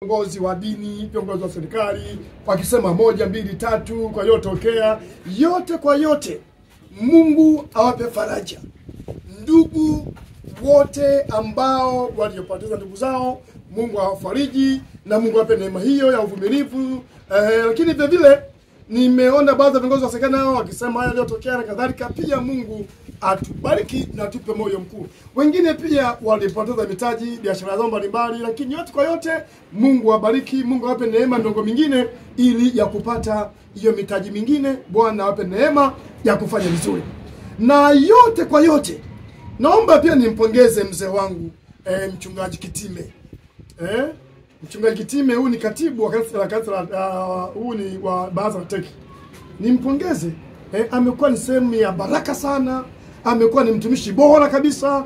Viongozi wa dini, viongozi wa serikali wakisema 1, 2, 3 kwa yotokea yote kwa yote, Mungu awape faraja ndugu wote ambao waliopoteza ndugu zao. Mungu awafariji na Mungu awape neema hiyo ya uvumilivu. Lakini vile vile nimeona baadhi ya viongozi wa serikali nao wakisema haya yaliyotokea na kadhalika. Pia Mungu atubariki na tupe moyo mkuu. Wengine pia walipoteza mitaji, biashara zao mbalimbali, lakini yote kwa yote Mungu awabariki, Mungu awape neema ndogo mingine ili ya kupata hiyo mitaji mingine. Bwana awape neema ya kufanya vizuri. Na yote kwa yote naomba pia nimpongeze mzee wangu mchungaji Kitime. Mchungaji Kitime huyu ni katibu wa kanisa huu ni wa Baraza la Teki. Nimpongeze. Amekuwa ni sehemu ya baraka sana. Amekuwa ni mtumishi bora kabisa.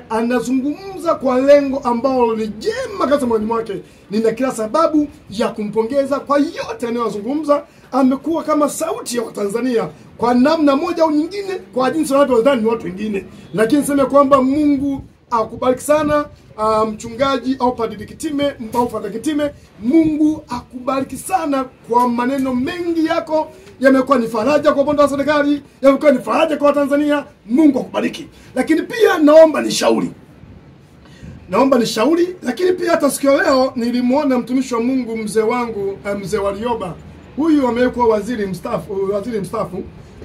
Anazungumza kwa lengo ambalo ni jema kabisa moyoni mwake. Nina kila sababu ya kumpongeza kwa yote anayozungumza. Amekuwa kama sauti ya Watanzania kwa namna moja au nyingine, kwa jinsi wanavyodhani watu wengine. Lakini niseme kwamba Mungu akubariki sana mchungaji au Padri Kitime, Padri Kitime. Mungu akubariki sana kwa maneno mengi yako. Yamekuwa ni faraja kwa upande wa serikali, yamekuwa ni faraja kwa Tanzania. Mungu akubariki. Lakini pia naomba nishauri, lakini pia hata siku leo nilimuona mtumishi wa Mungu mzee wangu mzee Warioba. Huyu amekuwa waziri mstaafu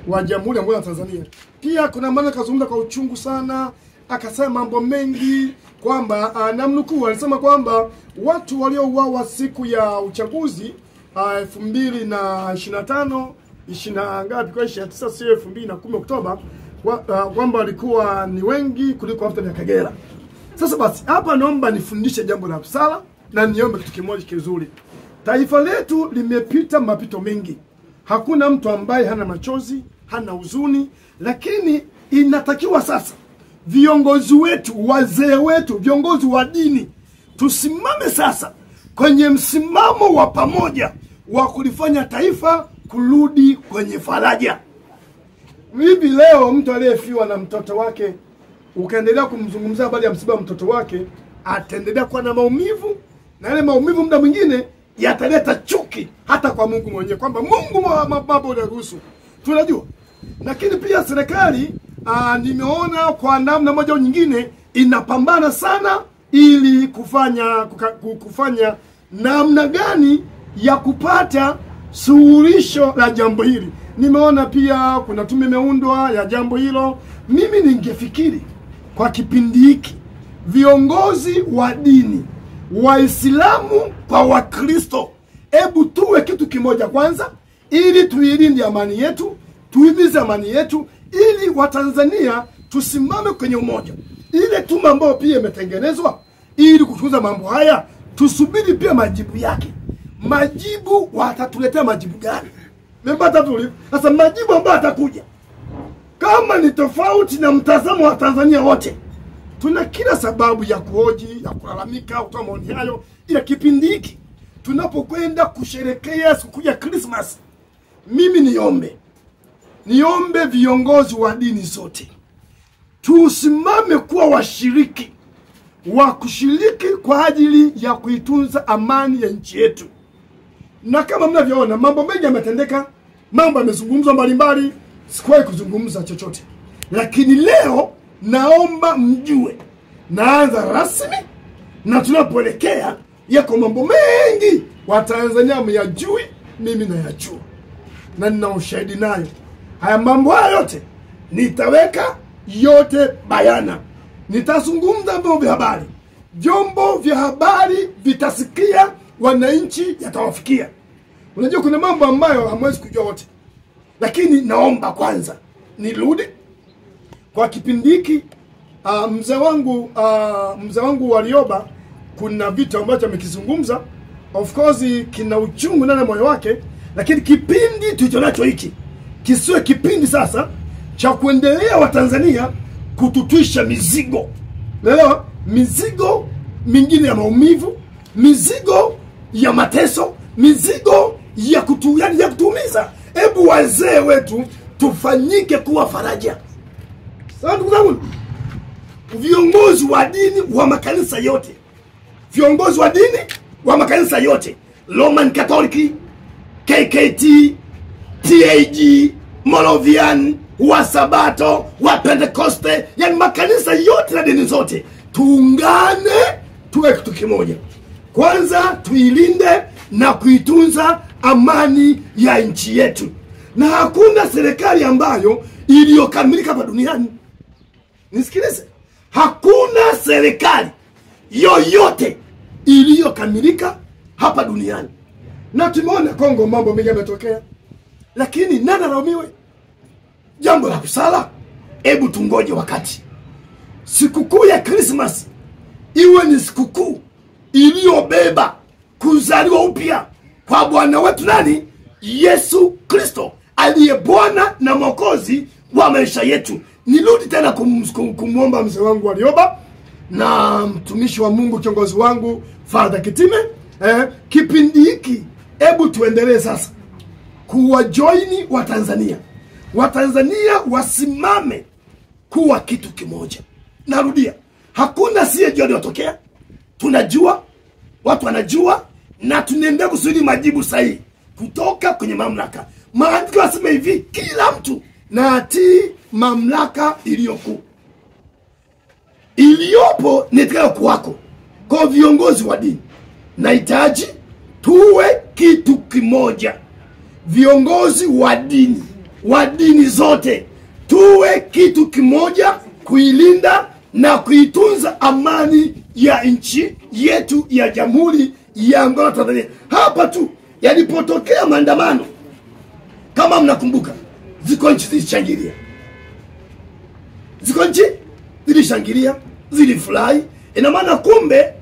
wa Jamhuri ya Muungano wa Tanzania. Pia kuna maana kazungumza kwa uchungu sana, akasema mambo mengi kwamba namnukuu, alisema kwamba watu waliouawa siku ya uchaguzi 2025 ngapi kwa 29 sio 2010 Oktoba, kwamba walikuwa ni wengi kuliko vita vya Kagera. Sasa basi hapa naomba nifundishe jambo la busara na niombe kitu kimoja kizuri. Taifa letu limepita mapito mengi. Hakuna mtu ambaye hana machozi, hana huzuni, lakini inatakiwa sasa viongozi wetu, wazee wetu, viongozi wa dini tusimame sasa kwenye msimamo wa pamoja wa kulifanya taifa kurudi kwenye faraja. Hivi leo mtu aliyefiwa na mtoto wake ukaendelea kumzungumzia habari ya msiba wa mtoto wake, ataendelea kuwa na maumivu, na yale maumivu muda mwingine yataleta chuki hata kwa Mungu mwenyewe, kwamba Mungu mambo unaruhusu. Tunajua. Lakini pia serikali nimeona kwa namna moja au nyingine inapambana sana ili kufanya namna gani ya kupata suluhisho la jambo hili. Nimeona pia kuna tume imeundwa ya jambo hilo. Mimi ningefikiri kwa kipindi hiki viongozi wa dini, Waislamu kwa Wakristo, hebu tuwe kitu kimoja kwanza, ili tuilinde amani yetu, tuimize amani yetu, ili Watanzania tusimame kwenye umoja. Ile tume ambayo pia imetengenezwa ili kuchunguza mambo haya, tusubiri pia majibu yake. Majibu watatuletea majibu gani? Mmepata tu. Sasa majibu ambayo atakuja kama ni tofauti na mtazamo wa Tanzania wote, tuna kila sababu ya kuhoji, ya kulalamika, kutoa maoni hayo. Ila kipindi hiki tunapokwenda kusherehekea siku ya Christmas, mimi niombe viongozi wa dini zote tusimame kuwa washiriki wa kushiriki kwa ajili ya kuitunza amani ya nchi yetu. Na kama mnavyoona mambo mengi yametendeka, mambo yamezungumzwa mbalimbali, sikuwahi kuzungumza chochote. Lakini leo naomba mjue, naanza rasmi, na tunapoelekea yako mambo mengi Watanzania myajui, mimi nayajua na nina ushahidi nayo. Haya mambo haya yote nitaweka yote bayana. Nitazungumza vyombo vya habari vitasikia, wananchi yatawafikia. Unajua kuna mambo ambayo hamwezi kujua wote. Lakini naomba kwanza nirudi kwa kipindi hiki mzee wangu Warioba, kuna vitu ambacho amekizungumza, of course kina uchungu ndani ya moyo wake, lakini kipindi tulichonacho hiki kisiwe kipindi sasa cha kuendelea Watanzania kututwisha mizigo. Unaelewa? Mizigo mingine ya maumivu, mizigo ya mateso, mizigo ya kutuumiza. Hebu wazee wetu tufanyike kuwa faraja. Sawa ndugu zangu? Viongozi wa dini wa makanisa yote, viongozi wa dini wa makanisa yote, Roman Catholic, KKT, TAG, Moravian, wa Sabato, wa Pentecoste, yani makanisa yote na dini zote, tuungane tuwe kitu kimoja. Kwanza tuilinde na kuitunza amani ya nchi yetu. Na hakuna serikali ambayo iliyokamilika hapa duniani. Nisikilize. Hakuna serikali yoyote iliyokamilika hapa duniani. Na tumeona Kongo mambo mengi yametokea. Lakini nani alaumiwe? Jambo la busara, hebu tungoje wakati sikukuu ya Christmas iwe ni sikukuu iliyobeba kuzaliwa upya kwa Bwana wetu nani? Yesu Kristo, aliye Bwana na Mwokozi wa maisha yetu. Nirudi tena kumwomba mzee wangu Warioba na mtumishi wa Mungu kiongozi wangu Father Kitime, kipindi hiki hebu tuendelee sasa kuwajoini wa Tanzania. Watanzania wasimame kuwa kitu kimoja. Narudia, hakuna siyejua yaliyotokea. Tunajua, watu wanajua, na tunaendelea kusudi majibu sahihi kutoka kwenye mamlaka. Maandiko yanasema hivi, kila mtu na atii mamlaka iliyopo nitakayo kwako. Kwa viongozi wa dini, nahitaji tuwe kitu kimoja. Viongozi wa dini zote, tuwe kitu kimoja kuilinda na kuitunza amani ya nchi yetu ya Jamhuri ya Muungano wa Tanzania. Hapa tu yalipotokea maandamano, kama mnakumbuka, ziko nchi zilishangilia. Ziko nchi zilishangilia, zilifurahi. Ina maana kumbe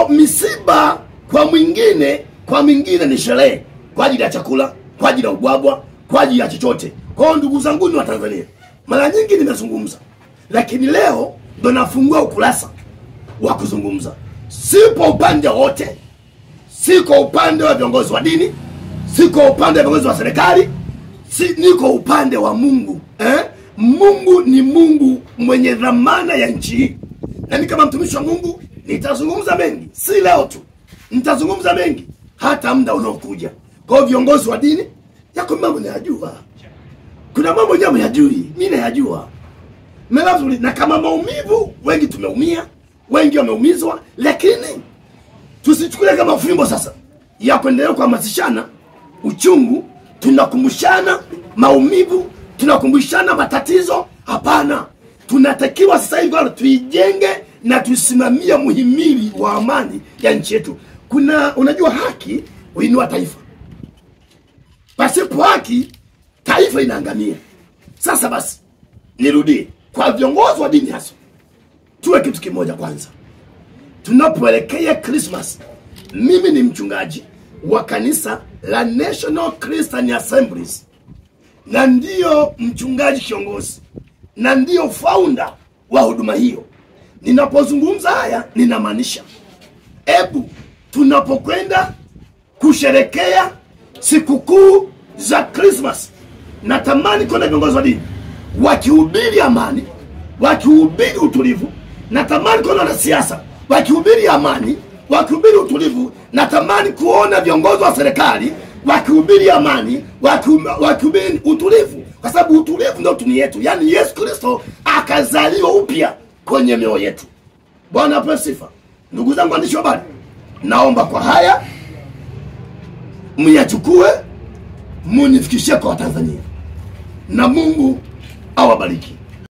misiba kwa mwingine ni sherehe, kwa ajili ya chakula, kwa ajili ya ubwabwa, kwa ajili ya chochote. Kwa ndugu zangu ni wa Tanzania, mara nyingi nimezungumza, lakini leo ndo nafungua ukurasa wa kuzungumza. Sipo upande wote, siko upande wa viongozi wa dini, siko upande wa viongozi wa serikali, niko upande wa Mungu. Mungu ni Mungu mwenye dhamana ya nchi hii. Na ni kama mtumishi wa Mungu nitazungumza mengi, si leo tu, nitazungumza mengi hata muda unaokuja. Kwa viongozi wa dini, yako mambo nayajua, kuna mambo nyama yajui, mimi nayajua. Melavu, na kama maumivu, wengi tumeumia, wengi wameumizwa, lakini tusichukue kama fimbo sasa ya kuendelea kuhamasishana uchungu. Tunakumbushana maumivu, tunakumbushana matatizo. Hapana, tunatakiwa sasa hivi tuijenge na tusimamia muhimili wa amani ya nchi yetu. Unajua haki huinua taifa. Pasipo haki taifa inaangamia. Sasa basi nirudie kwa viongozi wa dini hasa, tuwe kitu kimoja kwanza. Tunapoelekea Christmas, mimi ni mchungaji wa kanisa la National Christian Assemblies, na ndio mchungaji kiongozi, na ndio founder wa huduma hiyo. Ninapozungumza haya ninamaanisha, hebu tunapokwenda kusherekea sikukuu za Christmas, natamani kuna viongozi wa dini wakihubiri amani, wakihubiri utulivu. Natamani kuna wanasiasa wakihubiri amani, wakihubiri utulivu. Natamani kuona viongozi wa serikali wakihubiri amani, wakihubiri utulivu, kwa sababu utulivu ndio tuni yetu. Yani Yesu Kristo akazaliwa upya kwenye mioyo yetu. Bwana apewe sifa. Ndugu zangu waandishi wa habari, naomba kwa haya mnyachukue, munifikishie kwa Tanzania, na Mungu awabariki.